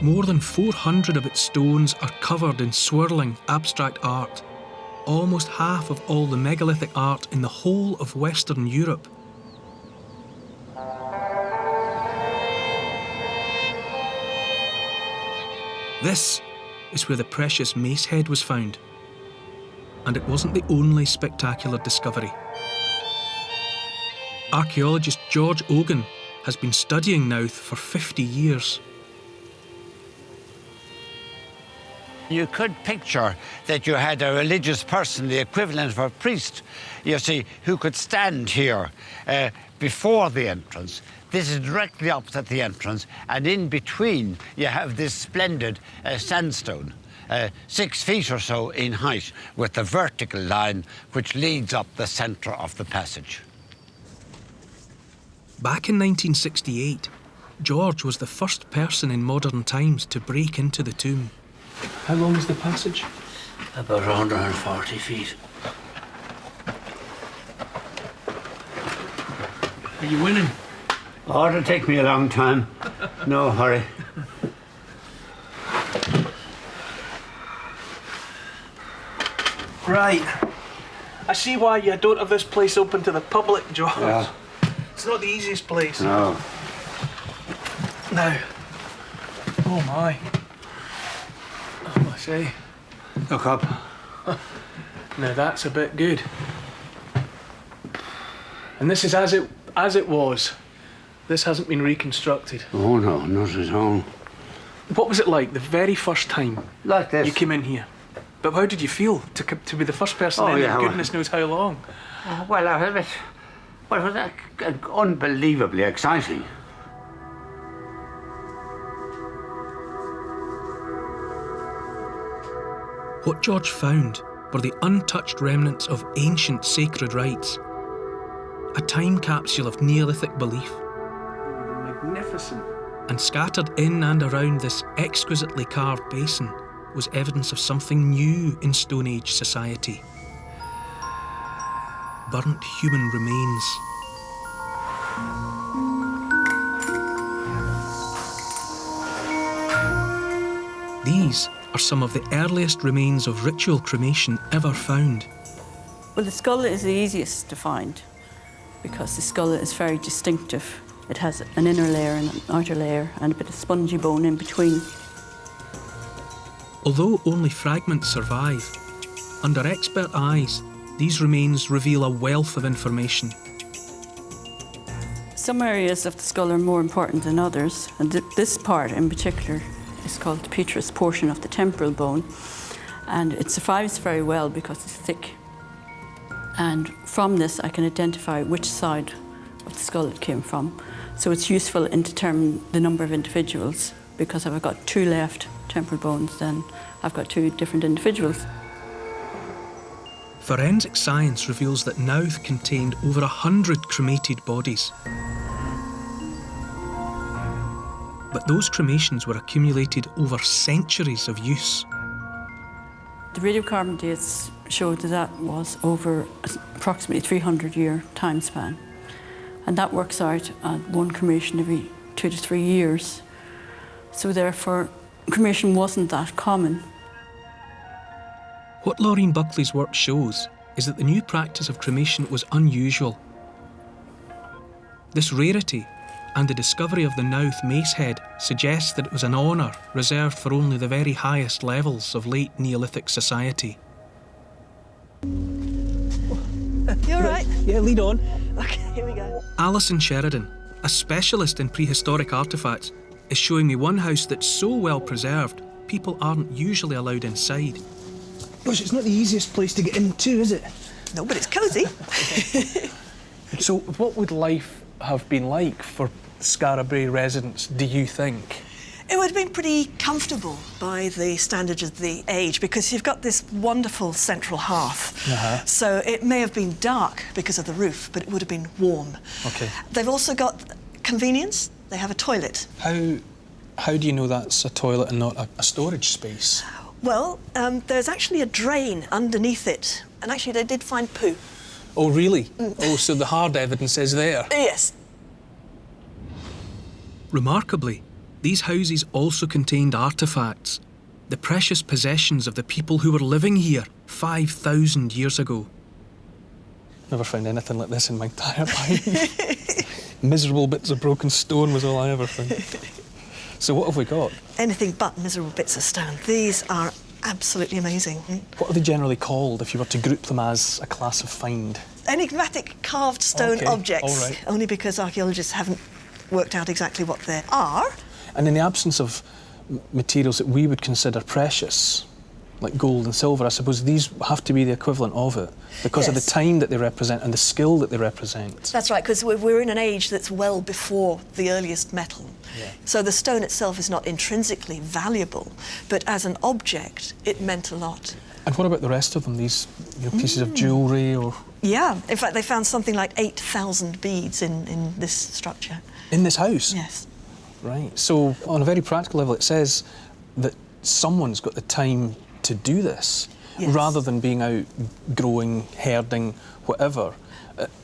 More than 400 of its stones are covered in swirling abstract art, almost half of all the megalithic art in the whole of Western Europe. This is where the precious mace head was found. And it wasn't the only spectacular discovery. Archaeologist George Ogan has been studying Knowth for 50 years. You could picture that you had a religious person, the equivalent of a priest, you see, who could stand here before the entrance. This is directly opposite the entrance, and in between you have this splendid sandstone, 6 feet or so in height, with the vertical line which leads up the centre of the passage. Back in 1968, George was the first person in modern times to break into the tomb. How long is the passage? About 140 feet. Are you winning? Oh, it'll take me a long time. No hurry. Right. I see why you don't have this place open to the public, George. Yeah. It's not the easiest place. No. Now. Oh my. Oh, I say. Look up. Now that's a bit good. And this is as it was. This hasn't been reconstructed. Oh no, not at all. What was it like the very first time Like this. you came in here? But how did you feel to be the first person in goodness knows how long? Well, it was unbelievably exciting. What George found were the untouched remnants of ancient sacred rites. A time capsule of Neolithic belief. Magnificent. And scattered in and around this exquisitely carved basin was evidence of something new in Stone Age society. Burnt human remains. These are some of the earliest remains of ritual cremation ever found. Well, the skull is the easiest to find because the skull is very distinctive. It has an inner layer and an outer layer and a bit of spongy bone in between. Although only fragments survive, under expert eyes, these remains reveal a wealth of information. Some areas of the skull are more important than others, and this part in particular is called the petrous portion of the temporal bone, and it survives very well because it's thick. And from this I can identify which side of the skull it came from. So it's useful in determining the number of individuals, because if I've got 2 left temporal bones, then I've got 2 different individuals. Forensic science reveals that Knowth contained over 100 cremated bodies. But those cremations were accumulated over centuries of use. The radiocarbon dates showed that was over approximately 300-year time span. And that works out at 1 cremation every 2 to 3 years. So therefore, cremation wasn't that common. What Laureen Buckley's work shows is that the new practice of cremation was unusual. This rarity and the discovery of the Knowth mace head suggests that it was an honour reserved for only the very highest levels of late Neolithic society. You all right? Yeah, lead on. Okay, here we go. Alison Sheridan, a specialist in prehistoric artefacts, is showing me one house that's so well preserved, people aren't usually allowed inside. Gosh, it's not the easiest place to get into, is it? No, but it's cosy. So what would life have been like for Scarabray residents, do you think? It would have been pretty comfortable by the standards of the age, because you've got this wonderful central hearth. So it may have been dark because of the roof, but it would have been warm. Okay. They've also got convenience. They have a toilet. How do you know that's a toilet and not a storage space? Well, there's actually a drain underneath it, and actually they did find poo. Oh, really? Oh, so the hard evidence is there? Yes. Remarkably, These houses also contained artefacts, the precious possessions of the people who were living here 5,000 years ago. Never found anything like this in my entire life. Miserable bits of broken stone was all I ever found. So what have we got? Anything but miserable bits of stone. These are absolutely amazing. What are they generally called if you were to group them as a class of find? Enigmatic carved stone objects. All right. Only because archaeologists haven't worked out exactly what they are. And in the absence of materials that we would consider precious, like gold and silver, I suppose these have to be the equivalent of it because of the time that they represent and the skill that they represent. That's right, because we're in an age that's well before the earliest metal. Yeah. So the stone itself is not intrinsically valuable, but as an object, it meant a lot. And what about the rest of them, these pieces of jewellery or...? Yeah, in fact, they found something like 8,000 beads in this structure. In this house? Yes. Right. So, on a very practical level, it says that someone's got the time to do this, rather than being out growing, herding, whatever.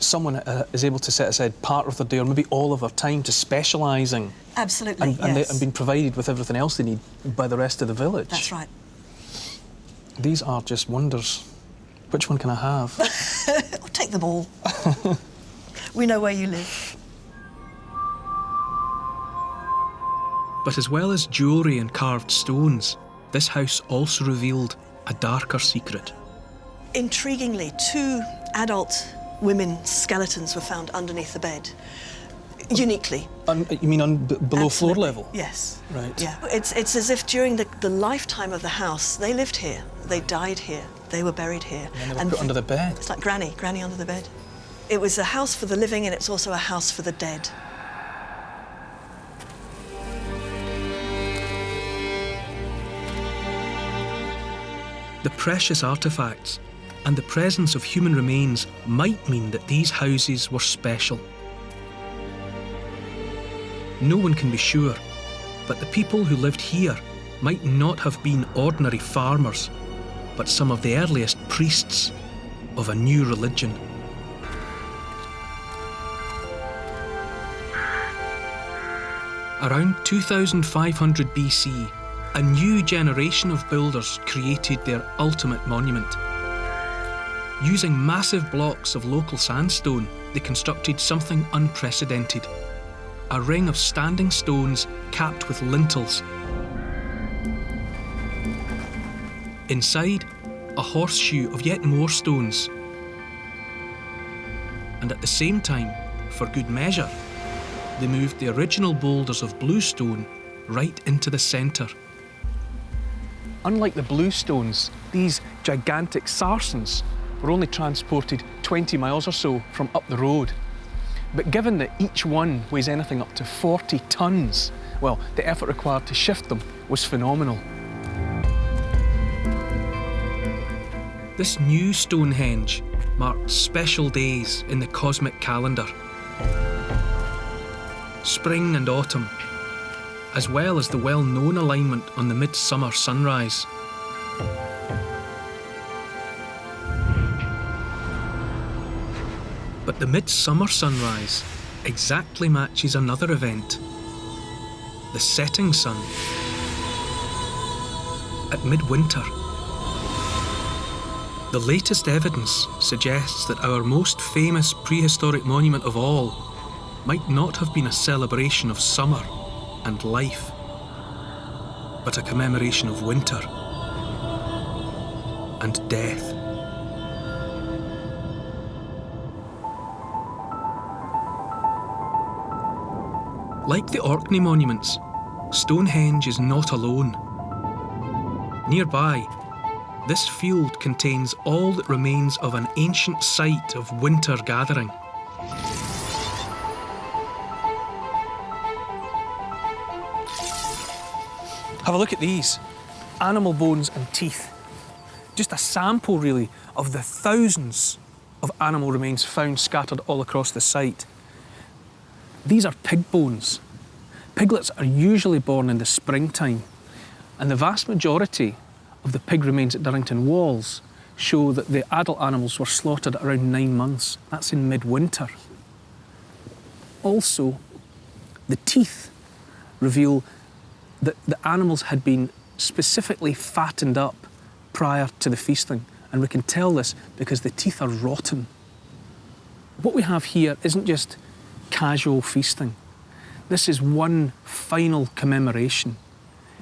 Someone is able to set aside part of their day, or maybe all of their time, to specialising. Absolutely, and being provided with everything else they need by the rest of the village. That's right. These are just wonders. Which one can I have? I'll take them all. We know where you live. But as well as jewellery and carved stones, this house also revealed a darker secret. Intriguingly, 2 adult women's skeletons were found underneath the bed, uniquely. You mean below floor level? Yes. Right. Yeah. It's as if during the lifetime of the house, they lived here, they died here, they were buried here. And they were put under the bed. It's like Granny under the bed. It was a house for the living, and it's also a house for the dead. The precious artefacts and the presence of human remains might mean that these houses were special. No one can be sure, but the people who lived here might not have been ordinary farmers, but some of the earliest priests of a new religion. Around 2500 BC, a new generation of builders created their ultimate monument. Using massive blocks of local sandstone, they constructed something unprecedented. A ring of standing stones capped with lintels. Inside, a horseshoe of yet more stones. And at the same time, for good measure, they moved the original boulders of bluestone right into the centre. Unlike the bluestones, these gigantic sarsens were only transported 20 miles or so from up the road. But given that each one weighs anything up to 40 tonnes, well, the effort required to shift them was phenomenal. This new Stonehenge marked special days in the cosmic calendar. Spring and autumn, as well as the well-known alignment on the midsummer sunrise. But the midsummer sunrise exactly matches another event, the setting sun. At midwinter. The latest evidence suggests that our most famous prehistoric monument of all might not have been a celebration of summer and life, but a commemoration of winter and death. Like the Orkney monuments, Stonehenge is not alone. Nearby, this field contains all that remains of an ancient site of winter gathering. Have a look at these. Animal bones and teeth. Just a sample, really, of the thousands of animal remains found scattered all across the site. These are pig bones. Piglets are usually born in the springtime, and the vast majority of the pig remains at Durrington Walls show that the adult animals were slaughtered at around 9 months. That's in midwinter. Also, the teeth reveal that the animals had been specifically fattened up prior to the feasting. And we can tell this because the teeth are rotten. What we have here isn't just casual feasting. This is one final commemoration.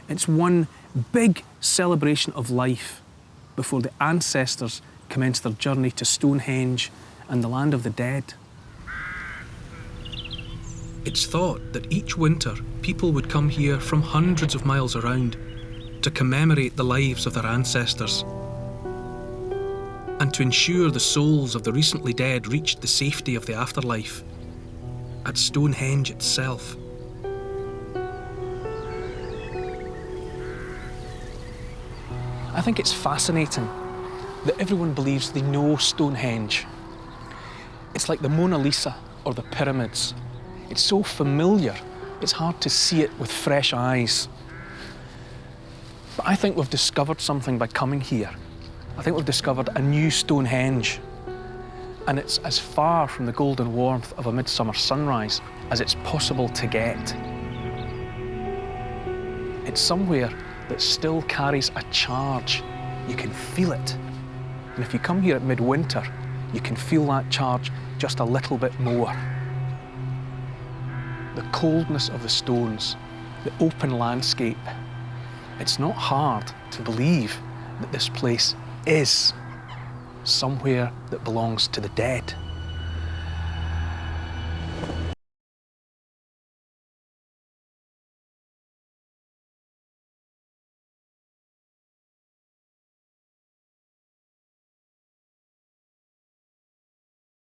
It's one big celebration of life before the ancestors commenced their journey to Stonehenge and the land of the dead. It's thought that each winter people would come here from hundreds of miles around to commemorate the lives of their ancestors and to ensure the souls of the recently dead reached the safety of the afterlife at Stonehenge itself. I think it's fascinating that everyone believes they know Stonehenge. It's like the Mona Lisa or the pyramids. It's so familiar, it's hard to see it with fresh eyes. But I think we've discovered something by coming here. I think we've discovered a new Stonehenge. And it's as far from the golden warmth of a midsummer sunrise as it's possible to get. It's somewhere that still carries a charge. You can feel it. And if you come here at midwinter, you can feel that charge just a little bit more. The coldness of the stones, the open landscape. It's not hard to believe that this place is somewhere that belongs to the dead.